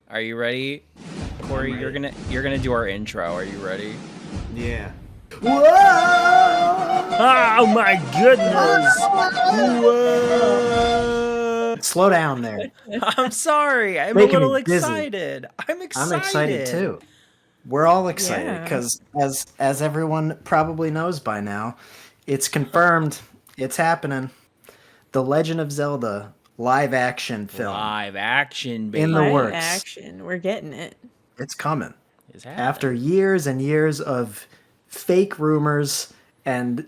Are you ready? Corey, you're gonna do our intro. Are you ready? Yeah. Whoa! Oh my goodness! Whoa! Slow down there. I'm sorry. I'm Making a little me dizzy. excited. I'm I'm excited excited. too. We're all excited Yeah. because, as everyone probably knows by now, it's confirmed. It's happening. The Legend of Zelda live action film Live action, baby. in the Live works. action. We're getting it. It's coming. Is happening. After years and years of fake rumors and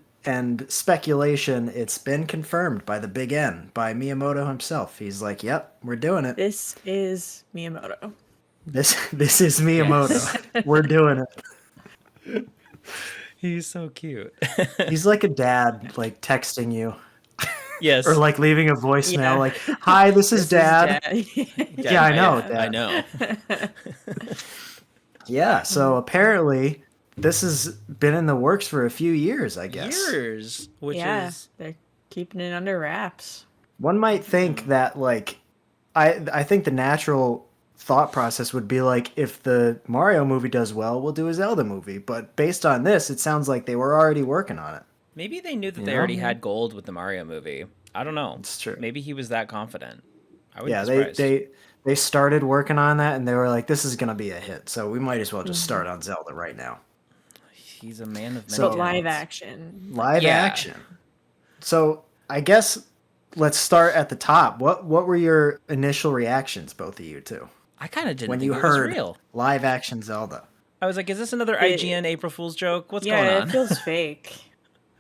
speculation, it's been confirmed by the Big N, by Miyamoto himself. He's like, "Yep, we're doing it. This is Miyamoto. This is Miyamoto. Yes. We're doing it." He's so cute. He's like a dad, like texting you Yes. or like leaving a voicemail, Yeah. like, "Hi, this is Dad." Yeah, I know, I Dad. know. Yeah, so apparently this has been in the works for a few years, I guess. Years, which Yeah, is they're keeping it under wraps. One might think that, like, I think the natural thought process would be like, if the Mario movie does well, we'll do a Zelda movie. But based on this, it sounds like they were already working on it. maybe they knew that You they know? already had gold with the Mario movie. I don't know. It's true. Maybe he was that confident. I would Yeah, be surprised. they started working on that, and they were like, this is gonna be a hit, so we might as well just start on Zelda right now. He's a man of many So- But live talents. action. Live Yeah. action. So I guess let's start at the top. What were your initial reactions, both of you two, I kind of didn't when think you it was heard real. live action Zelda? I was like, is this another IGN April Fool's joke? What's Yeah, going it on? feels fake.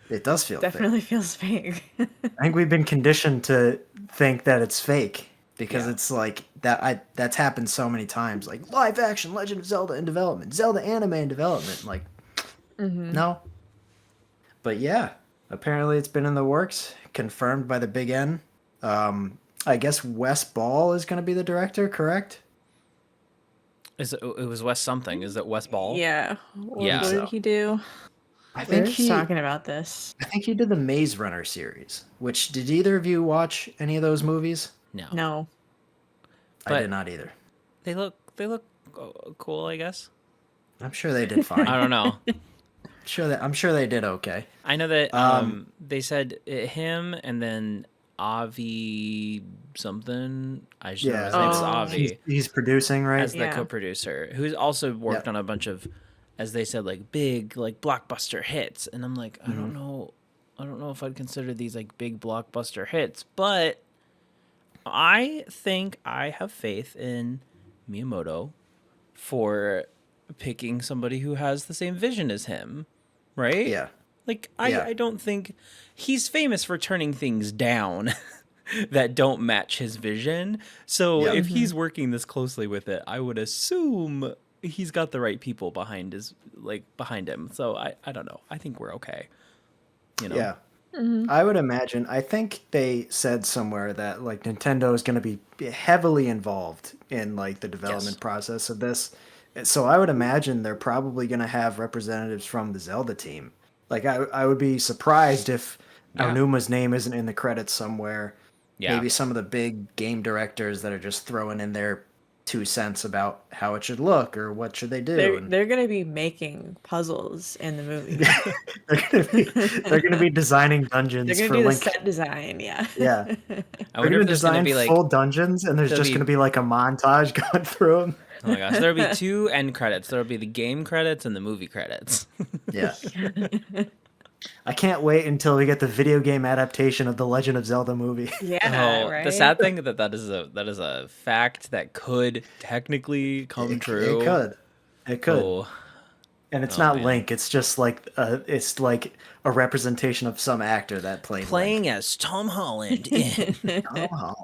It does feel fake. Definitely feels fake. I think we've been conditioned to think that it's fake because Yeah. it's like that. That's happened so many times. Like live action Legend of Zelda in development, Zelda anime in development. Like, no. But yeah, apparently it's been in the works, confirmed by the Big N. I guess Wes Ball is going to be the director, correct? It was Wes something. Is it Wes Ball? Yeah. What, Yeah. what So. did he do? I We think were just talking about this. I think he did the Maze Runner series. Which, did either of you watch any of those movies? No. No. I But- did not either. They look cool, I guess. I'm sure they did fine. I don't know. I'm sure they did okay. I know that Um, they said him and then Avi something. I just know his name's Oh. Avi He's producing, right? as the Yeah. co-producer, who's also worked Yeah. on a bunch of, as they said, like big like blockbuster hits. And I'm like, I don't know if I'd consider these like big blockbuster hits, but I think I have faith in Miyamoto for picking somebody who has the same vision as him, right? Yeah. Like, Yeah. I don't think he's famous for turning things down that don't match his vision. So Yeah. if he's working this closely with it, I would assume he's got the right people behind him. So I don't know. I think we're okay. You know? Yeah. I would imagine. I think they said somewhere that like Nintendo is going to be heavily involved in like the development Yes. process of this. So I would imagine they're probably going to have representatives from the Zelda team. Like I would be surprised if Yeah. Aonuma's name isn't in the credits somewhere. Yeah. Maybe some of the big game directors that are just throwing in their 2 cents about how it should look or what should they do. They're going to be making puzzles in the movie. They're gonna be designing dungeons They're going for to do the Link. set design, yeah. Yeah. I They're wonder gonna if there's gonna design be like full dungeons, and there's there'll just be- gonna be like a montage going through them. oh my gosh, there'll be 2 end credits. There'll be the game credits and the movie credits. Yeah. I can't wait until we get the video game adaptation of the Legend of Zelda movie. Yeah, Oh, right? the sad thing that is a fact that could technically come true. It could. It could. Oh, And it's Oh, not man. Link. It's just like it's like a representation of some actor that played playing as Tom Holland in. Link. Oh.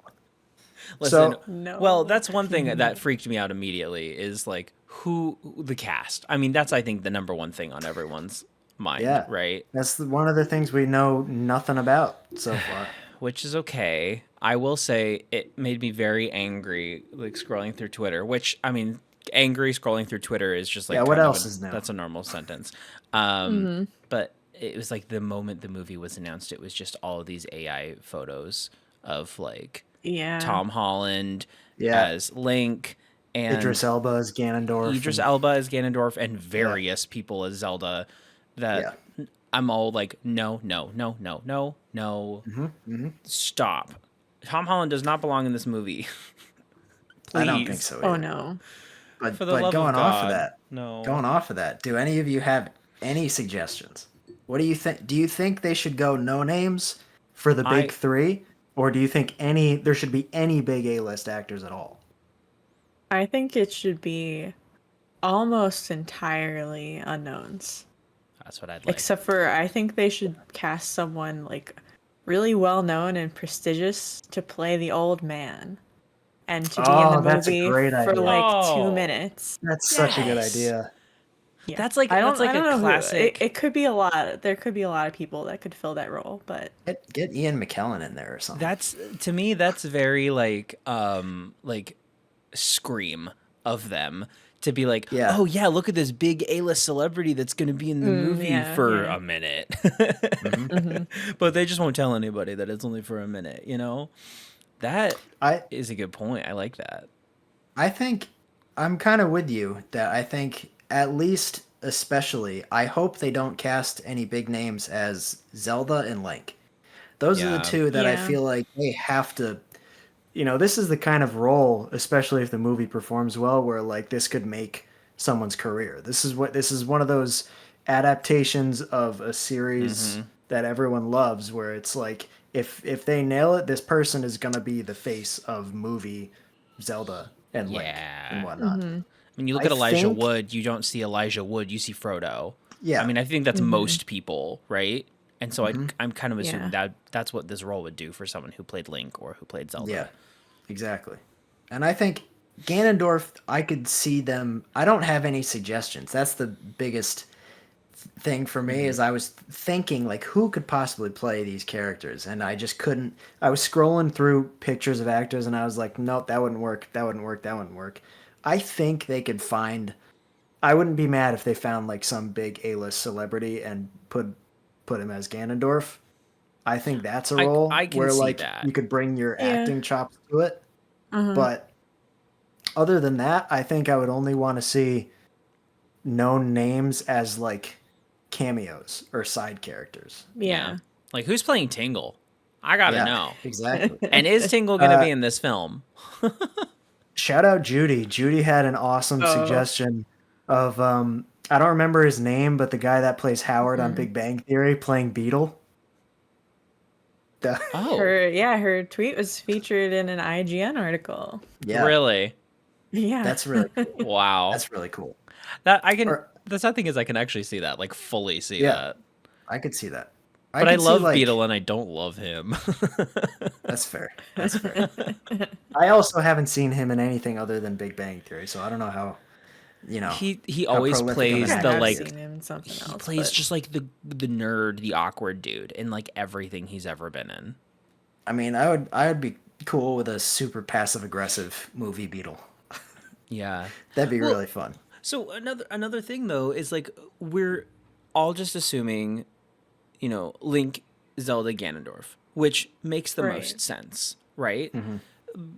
Listen, So- No. well, that's one thing that freaked me out immediately is like who the cast. I mean, that's I think the number one thing on everyone's mind, Yeah. right? That's one of the things we know nothing about so far. Which is okay. I will say it made me very angry, like scrolling through Twitter. Which I mean, angry scrolling through Twitter is just like Yeah, what kind of else is new? That's a normal sentence. But it was like the moment the movie was announced, it was just all of these AI photos of like Yeah. Tom Holland Yeah. as Link and Idris Elba as Ganondorf. Idris and, Elba as Ganondorf and various people as Zelda that I'm all like, no, no, no, no, no, no. Stop. Tom Holland does not belong in this movie. Please. I don't think so either. Oh no. But, For the love going of off of God, that, no. do any of you have any suggestions? What do you think? Do you think they should go no names for the big three? Or do you think there should be any big A-list actors at all? I think it should be almost entirely unknowns. That's what I'd like. Except for, I think they should cast someone like really well known and prestigious to play the old man, and to be in the that's a movie great for idea. like 2 minutes. That's such a good idea. Yeah. That's like I don't a know classic. It could be a lot. There could be a lot of people that could fill that role, but Get Ian McKellen in there or something. That's to me. That's very like Scream of them to be like, oh yeah, look at this big A-list celebrity that's going to be in the movie for a minute, but they just won't tell anybody that it's only for a minute. You know, that is a good point. I like that. I think I'm kind of with you that I think at least especially I hope they don't cast any big names as Zelda and Link. Those are the two that I feel like they have to, this is the kind of role, especially if the movie performs well, where like this could make someone's career. This is one of those adaptations of a series that everyone loves, where it's like if they nail it, this person is gonna be the face of movie Zelda and Link and whatnot. When you look at Elijah Wood, you don't see Elijah Wood, you see Frodo. Yeah. I mean, I think that's most people, right? And so I'm kind of assuming that that's what this role would do for someone who played Link or who played Zelda. Yeah, exactly. And I think Ganondorf, I could see them. I don't have any suggestions. That's the biggest thing for me is I was thinking, like, who could possibly play these characters? And I just couldn't. I was scrolling through pictures of actors, and I was like, nope, that wouldn't work. That wouldn't work. That wouldn't work. I think they could find. I wouldn't be mad if they found like some big A-list celebrity and put him as Ganondorf. I think that's a role I can where see like that. you could bring your acting chops to it. But other than that, I think I would only want to see known names as like cameos or side characters. yeah. Like who's playing Tingle? I gotta know. Exactly. And is Tingle gonna be in this film? Shout out Judy. Judy had an awesome suggestion of I don't remember his name, but the guy that plays Howard on Big Bang Theory playing Beetle. Her tweet was featured in an IGN article. Yeah. Really? Yeah. That's really cool. Wow. That's really cool. The sad thing is I can actually see that, like fully see that. I could see that. But I love Beetle and I don't love him. That's fair. That's fair. I also haven't seen him in anything other than Big Bang Theory, so I don't know how, he always plays the like he plays just like the nerd, the awkward dude in like everything he's ever been in. I mean, I would be cool with a super passive aggressive movie Beetle. Yeah. That'd be really fun. So another thing though is like we're all just assuming, Link, Zelda, Ganondorf, which makes the most sense, right?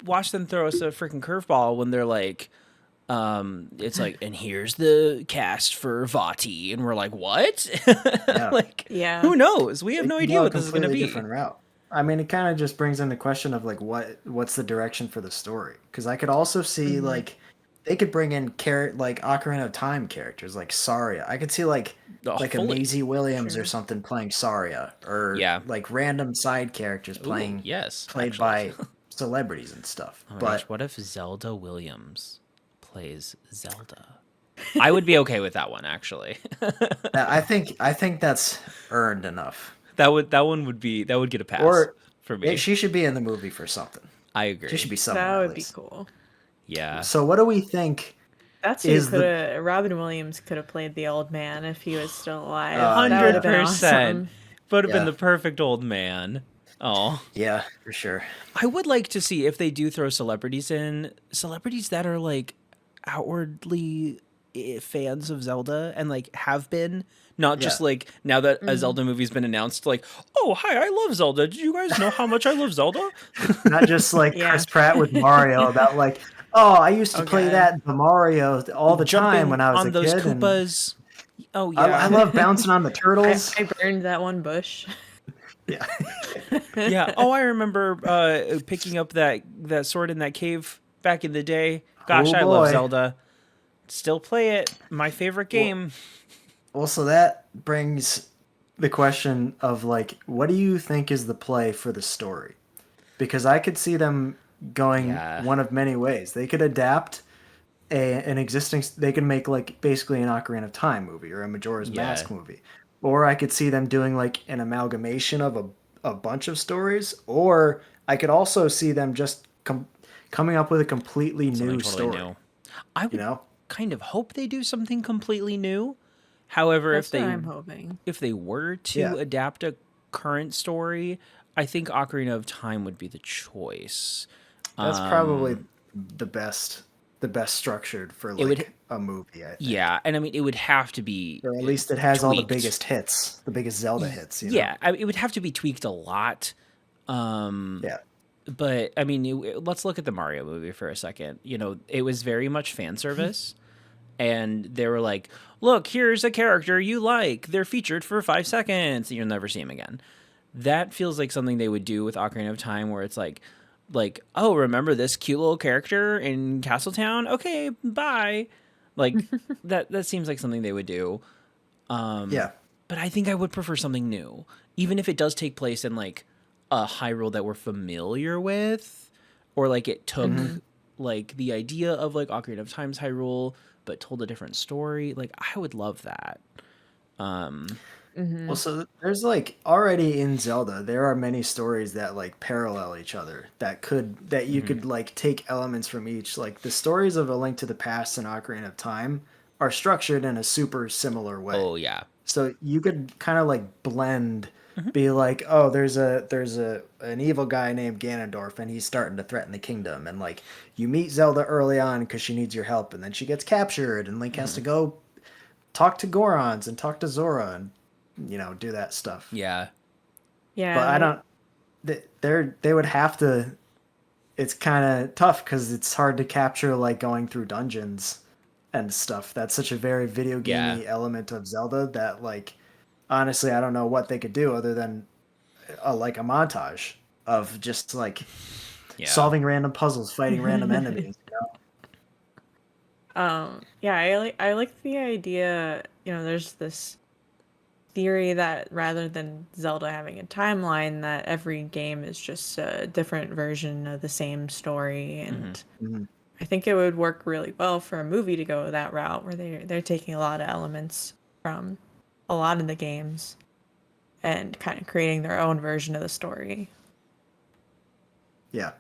Watch them throw us a freaking curveball when they're like, it's like, and here's the cast for Vati, and we're like, what? Who knows? We have no idea what this is going to be. Different route. I mean, it kind of just brings into question of like what's the direction for the story? Because I could also see like they could bring in like Ocarina of Time characters like Saria. I could see like a Maisie Williams or something playing Saria, or like random side characters played by celebrities and stuff. Oh my gosh, what if Zelda Williams plays Zelda? I would be okay with that one actually. I think that's earned enough. That would get a pass for me. She should be in the movie for something. I agree. She should be something. That would be cool. Yeah. So what do we think? That's who Robin Williams could have played the old man if he was still alive. 100%. Would have been the perfect old man. Oh. Yeah, for sure. I would like to see if they do throw celebrities in, celebrities that are like outwardly fans of Zelda and like have been, not just like now that a Zelda movie's been announced, like, oh hi, I love Zelda. Did you guys know how much I love Zelda? Not just like Chris Pratt with Mario about like, Oh, I used to play Okay. that the Mario all the time Jumping when I was a on those kid, and Koopas. Oh I yeah. love bouncing on the I, turtles. I burned that one bush. Yeah. Yeah. Oh, I remember picking up that sword in that cave back in the day. Gosh, Oh I love boy. Zelda. Still play it. My favorite Well, game. so that brings the question of like, what do you think is the play for the story? Because I could see them going Yeah. one of many ways. They could adapt an existing. They could make like basically an Ocarina of Time movie or a Majora's Yeah. Mask movie, or I could see them doing like an amalgamation of a bunch of stories, or I could also see them just coming up with a completely Something new totally story. new. I You would know? kind of hope they do something completely new. However, That's what I'm hoping. if they were Yeah, to adapt a current story, I think Ocarina of Time would be the choice. that's probably Um, the best structured for it would, like a movie, I think. yeah, and I mean, it would have to be Or at least it has all the tweaked. biggest hits, the biggest Zelda hits, you know? Yeah, it would have to be tweaked a lot. Um, Yeah. but I mean, let's look at the Mario movie for a second. You know, it was very much fan service, and they were like, "Look, here's a character you like. They're featured for 5 seconds, and you'll never see him again." That feels like something they would do with Ocarina of Time, where it's like, oh, remember this cute little character in Castletown? Okay, bye. Like that seems like something they would do. Yeah. But I think I would prefer something new, even if it does take place in like a Hyrule that we're familiar with, or like it took Mm-hmm. like the idea of like Ocarina of Time's Hyrule, but told a different story. Like I would love that. Well, so there's like already in Zelda, there are many stories that like parallel each other that you could like take elements from each. Like the stories of A Link to the Past and Ocarina of Time are structured in a super similar way. Oh yeah, So you could kind of like blend, be like, oh, there's a an evil guy named Ganondorf, and he's starting to threaten the kingdom, and like you meet Zelda early on because she needs your help, and then she gets captured, and Link has to go talk to Gorons and talk to Zora and do that stuff. yeah, But Yeah, I like don't. They would have to. It's kind of tough because it's hard to capture like going through dungeons and stuff. That's such a very video yeah, gamey element of Zelda that like honestly I don't know what they could do other than like a montage of just like yeah. solving random puzzles, fighting random enemies. yeah, I like the idea, there's this theory that rather than Zelda having a timeline, that every game is just a different version of the same story, and Mhm. I think it would work really well for a movie to go that route where they're taking a lot of elements from a lot of the games and kind of creating their own version of the story. Yeah,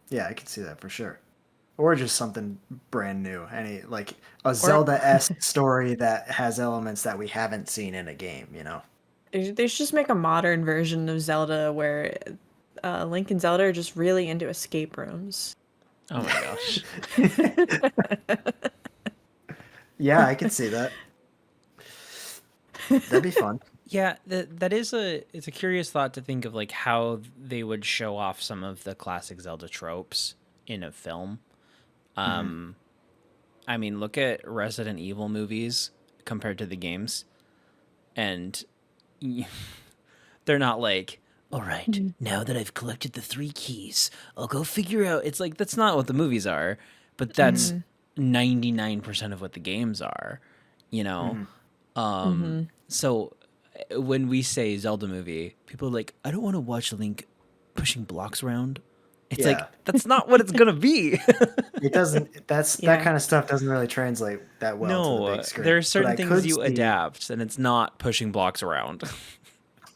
yeah, I can see that for sure. Or just something brand new. Any like a Or Zelda-esque story that has elements that we haven't seen in a game. they should just make a modern version of Zelda where Link and Zelda are just really into escape rooms. Oh my gosh. Yeah, I can see that. That'd be fun. Yeah, that is it's a curious thought to think of like how they would show off some of the classic Zelda tropes in a film. Mhm. I mean, look at Resident Evil movies compared to the games, and they're not like, all right, now that I've collected the 3 keys, I'll go figure out. It's like that's not what the movies are, but that's 99% of what the games are, you know. Mhm. So when we say Zelda movie, people are like, I don't want to watch Link pushing blocks around. It's like Yeah. that's not what it's gonna be. It doesn't that Yeah. kind of stuff doesn't really translate that well to the No, big there screen. are But certain I things could you see adapt, and it's not pushing blocks around.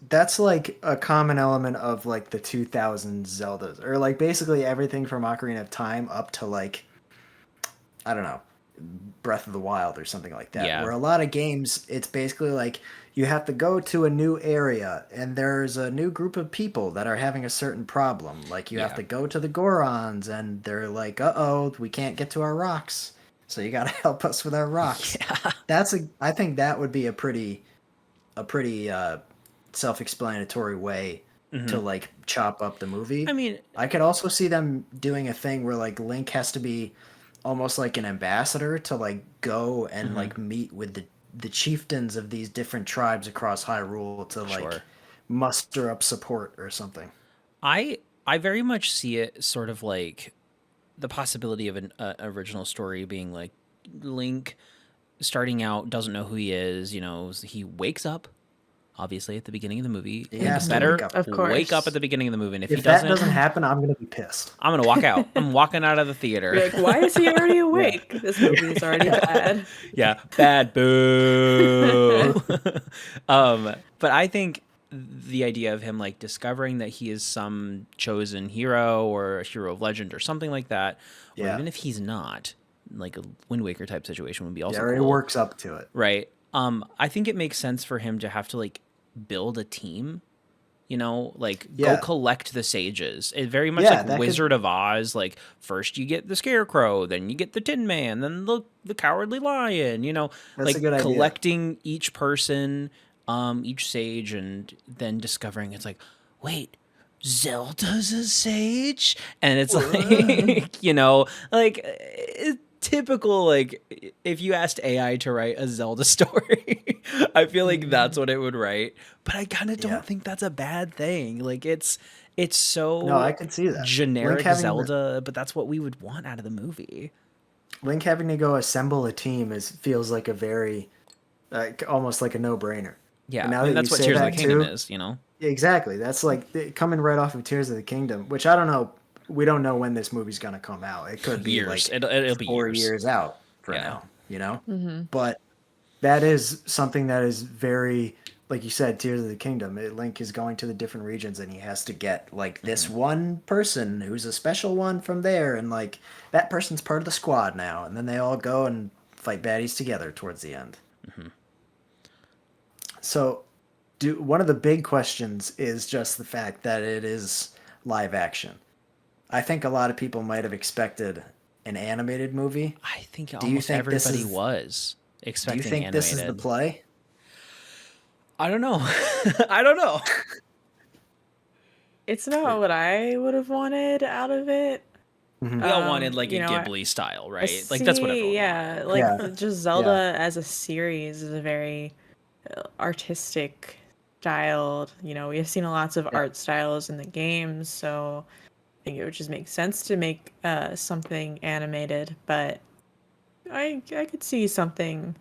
that's like a common element of like the 2000s Zeldas or like basically everything from Ocarina of Time up to like I don't know, Breath of the Wild or something like that, Yeah, where a lot of games, it's basically like you have to go to a new area and there's a new group of people that are having a certain problem. Like you have yeah, to go to the Gorons and they're like, uh-oh, we can't get to our rocks. So you got to help us with our rocks. I think that would be a pretty self-explanatory way to like chop up the movie. I mean, I could also see them doing a thing where like Link has to be almost like an ambassador to like go and like meet with the chieftains of these different tribes across Hyrule to like sure. muster up support or something. I very much see it sort of like the possibility of an original story being like Link starting out doesn't know who he is. You know, he wakes up obviously at the beginning of the movie. He Link has to better wake up. Of wake up course. at the beginning of the movie, and if he If that doesn't, doesn't happen, I'm gonna be pissed. I'm gonna walk out. I'm walking out of the theater. You're like, why is he already awake? This movie is already bad. Yeah, bad boo. But I think the idea of him like discovering that he is some chosen hero or a hero of legend or something like that, or Yeah. even if he's not, like a Wind Waker type situation would be also Yeah, he cool, works up to it. right? I think it makes sense for him to have to like build a team. You know, like Yeah. go collect the sages. It very much Yeah, like that Wizard of Oz. Like first you get the Scarecrow, then you get the Tin Man, then the Cowardly Lion. You know, That's like a good idea. collecting each person, each sage, and then discovering it's like, wait, Zelda's a sage, and it's like you know, like typical like if you asked AI to write a Zelda story, I feel like that's what it would write. But I kind of don't Yeah. think that's a bad thing. Like it's so No, I can see that. Link generic having Zelda, but that's what we would want out of the movie. Link having to go assemble a team feels like a very almost like a no-brainer. Yeah, And now I mean, that that's you what say Tears of the that Kingdom too, is, you know? exactly. That's like coming right off of Tears of the Kingdom, which I don't know. We don't know when this movie's gonna come out. It could be Years. like It'll be 4 years. years out for Yeah. now, you know. But that is something that is very, like you said, Tears of the Kingdom. Link is going to the different regions, and he has to get like this one person who's a special one from there, and like that person's part of the squad now, and then they all go and fight baddies together towards the end. So, one of the big questions is just the fact that it is live action. I think a lot of people might have expected an animated movie. I think you almost think this everybody is- was Do expecting you think animated. this is the play? I don't know. I don't know. It's not what I would have wanted out of it. We all wanted like a you know, Ghibli style, right? Like that's what everyone yeah, wanted. like Yeah. just Zelda as a series is a very artistic styled. You know, we've seen lots of art styles in the games, so I think it would just make sense to make something animated. But I could see something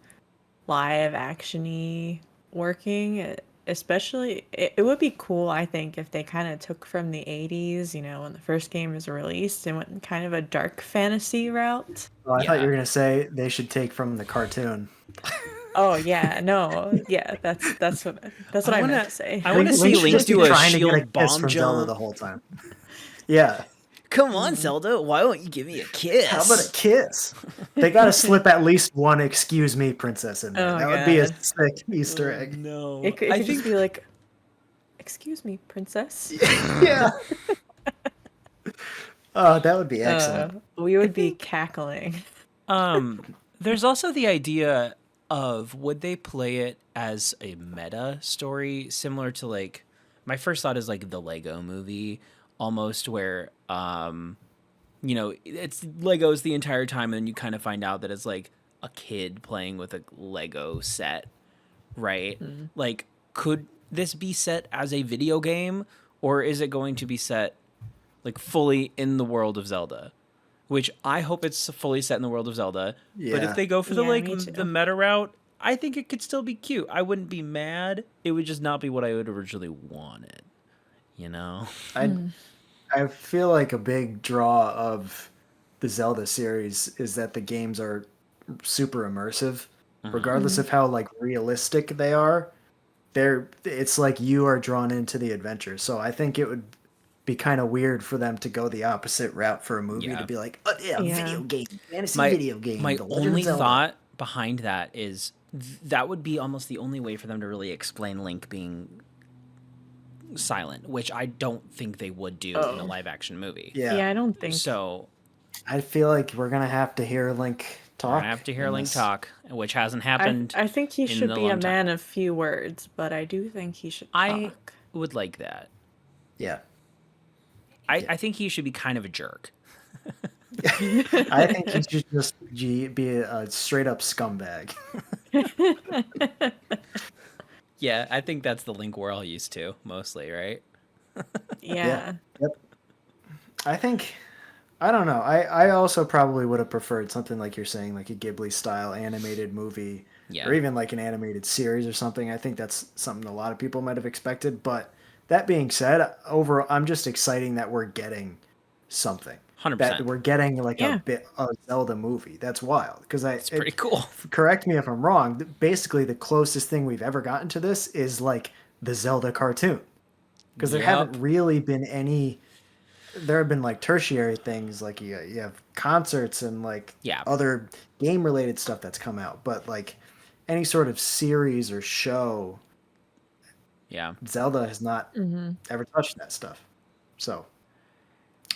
live actiony working. Especially, it would be cool, I think, if they kind of took from the 80s, you know, when the first game was released and went kind of a dark fantasy route. Oh, I thought you Yeah. were gonna say they should take from the cartoon. Oh yeah, no, yeah, that's what I wanna- meant to say. I wanna see Link should Link just be do a trying to get a shield kiss bomb from Zelda jump. the whole time. Yeah. Come on, Zelda. Why won't you give me a kiss? How about a kiss? They gotta slip at least one "excuse me, princess" in there. Oh, That would be a God. sick Easter egg. No. It could I just think be like, "Excuse me, princess." Yeah. Oh, that would be excellent. We would be cackling. there's also the idea of would they play it as a meta story similar to like my first thought is like the Lego movie almost where you know it's Legos the entire time and you kind of find out that it's like a kid playing with a Lego set, right? Like could this be set as a video game or is it going to be set like fully in the world of Zelda? Which I hope it's fully set in the world of Zelda. But Yeah. if they go for the Yeah, like me too. the meta route, I think it could still be cute. I wouldn't be mad. It would just not be what I would originally wanted. You know? I feel like a big draw of the Zelda series is that the games are super immersive, regardless of how like realistic they are. It's like you are drawn into the adventure. So I think it would be kind of weird for them to go the opposite route for a movie Yeah. to be like, oh, yeah, Yeah. video game, fantasy My video game. my The Legend of only Zelda. thought behind that is that would be almost the only way for them to really explain Link being silent, which I don't think they would do in a live action movie. Yeah. Yeah, I don't think. So I feel like we're gonna have to hear Link talk. we're gonna have to hear in Link this. talk, which hasn't happened. I think he in should a be a long time. man of few words, but I do think he should I talk. would like that. Yeah. I think he should be kind of a jerk. I think he should just be a straight up scumbag. Yeah, I think that's the Link we're all used to, mostly, right? Yeah. Yeah. Yep. I think I don't know. I also probably would have preferred something like you're saying, like a Ghibli style animated movie, Yeah. or even like an animated series or something. I think that's something a lot of people might have expected. But that being said, overall, I'm just exciting that we're getting something. 100%. That we're getting like Yeah. a Zelda movie. That's wild because It's pretty cool. correct me if I'm wrong. Basically, the closest thing we've ever gotten to this is like the Zelda cartoon, because there haven't really been any. There have been like tertiary things, like you have concerts and like other game related stuff that's come out, but like any sort of series or show, Zelda has not ever touched that stuff. So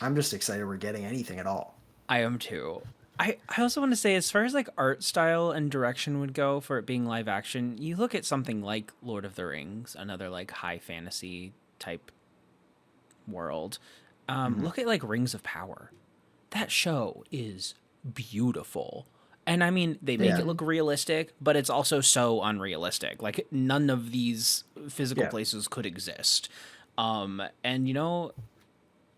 I'm just excited we're getting anything at all. I am too. I also want to say, as far as like art style and direction would go for it being live action, you look at something like Lord of the Rings, another like high fantasy type world. Look at like Rings of Power. That show is beautiful. And I mean, they make it look realistic, but it's also so unrealistic. Like none of these physical places could exist. And you know,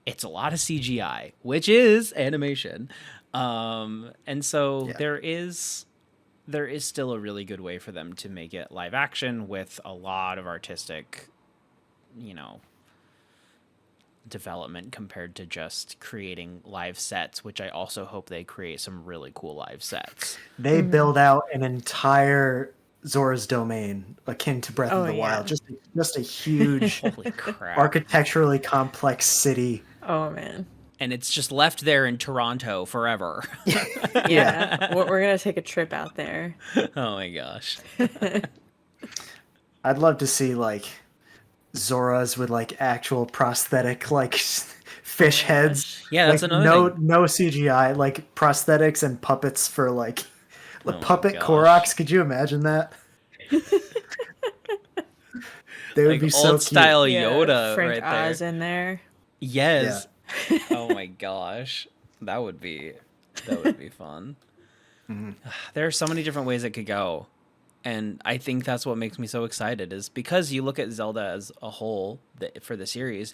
it's a lot of CGI, which is animation. And so there is still a really good way for them to make it live action with a lot of artistic, you know, development compared to just creating live sets, which I also hope they create some really cool live sets. They build out an entire Zora's domain akin to Breath of the Wild. Just a huge Holy crap. architecturally complex city. Oh man. And it's just left there in Toronto forever. Yeah. We're gonna take a trip out there. Oh my gosh. I'd love to see like Zoras with like actual prosthetic like fish heads. Yeah, that's like, another thing. No CGI, like prosthetics and puppets for like puppet gosh. Koroks. Could you imagine that? They would Like be so old style cute. Yoda Frank right Oz there. in there. Yes. Oh my gosh. That would be fun. There are so many different ways it could go. And I think that's what makes me so excited, is because you look at Zelda as a whole for the series,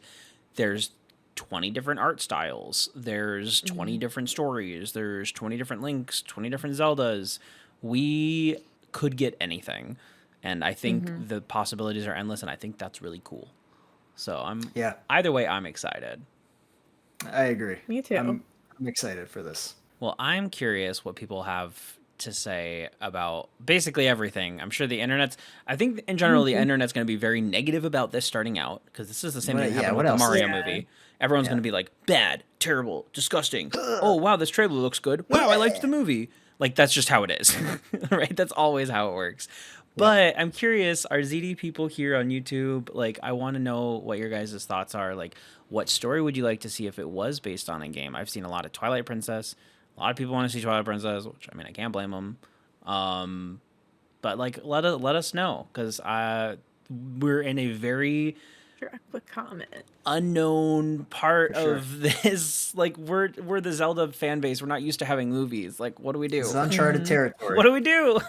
there's 20 different art styles. There's 20 different stories. There's 20 different Links, 20 different Zeldas. We could get anything. And I think the possibilities are endless, and I think that's really cool. So either way, I'm excited. I agree. Me too. I'm excited for this. Well, I'm curious what people have to say about basically everything. I'm sure I think in general, the internet's going to be very negative about this starting out, because this is the same thing that happened with the Mario movie. Everyone's going to be like, bad, terrible, disgusting. Oh, wow, this trailer looks good. Wow, I liked the movie. Like, that's just how it is, right? That's always how it works. But I'm curious, our ZD people here on YouTube, like, I want to know what your guys' thoughts are. Like, what story would you like to see if it was based on a game? I've seen a lot of Twilight Princess. A lot of people want to see Twilight Princess, which, I mean, I can't blame them. But, like, let us know, because we're in a very unknown part of this. Like, we're the Zelda fan base. We're not used to having movies. Like, what do we do? It's uncharted territory. What do we do?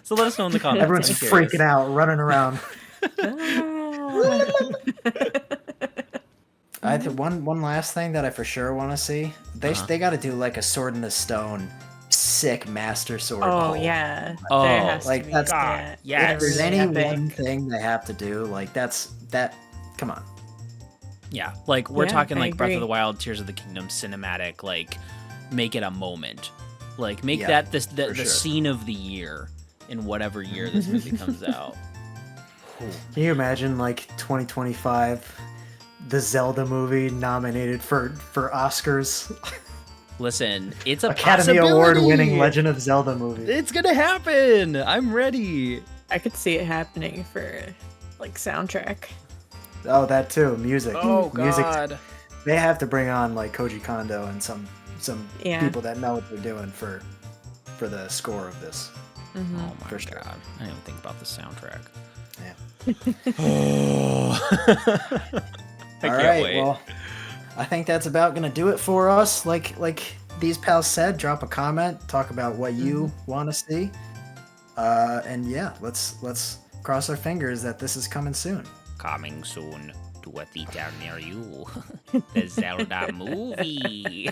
So let us know in the comments. Everyone's freaking out, running around. I think one last thing that I for sure want to see. They got to do like a Sword in the Stone, sick Master Sword. Oh pull. Yeah. Oh, there has like to be that's that. If there's any Epic. one thing they have to do, like that. Come on. Yeah, like we're talking I like Breath of agree. the Wild, Tears of the Kingdom cinematic. Like, make it a moment. Like, make Yeah, that the sure. scene of the year in whatever year this movie comes out. Can you imagine like 2025, the Zelda movie nominated for Oscars? Listen, it's a Academy possibility. Award-winning Legend of Zelda movie. It's gonna happen. I'm ready. I could see it happening for like soundtrack. Oh, that too. Music. Oh Music. God. They have to bring on like Koji Kondo and some Yeah. people that know what they're doing for the score of this. Oh my For sure. God. I didn't even think about the soundtrack. Yeah. I All can't right, wait. well, I think that's about gonna do it for us. Like these pals said, drop a comment, talk about what you want to see, and yeah, let's cross our fingers that this is coming soon. Coming soon to a theater near you. The Zelda movie.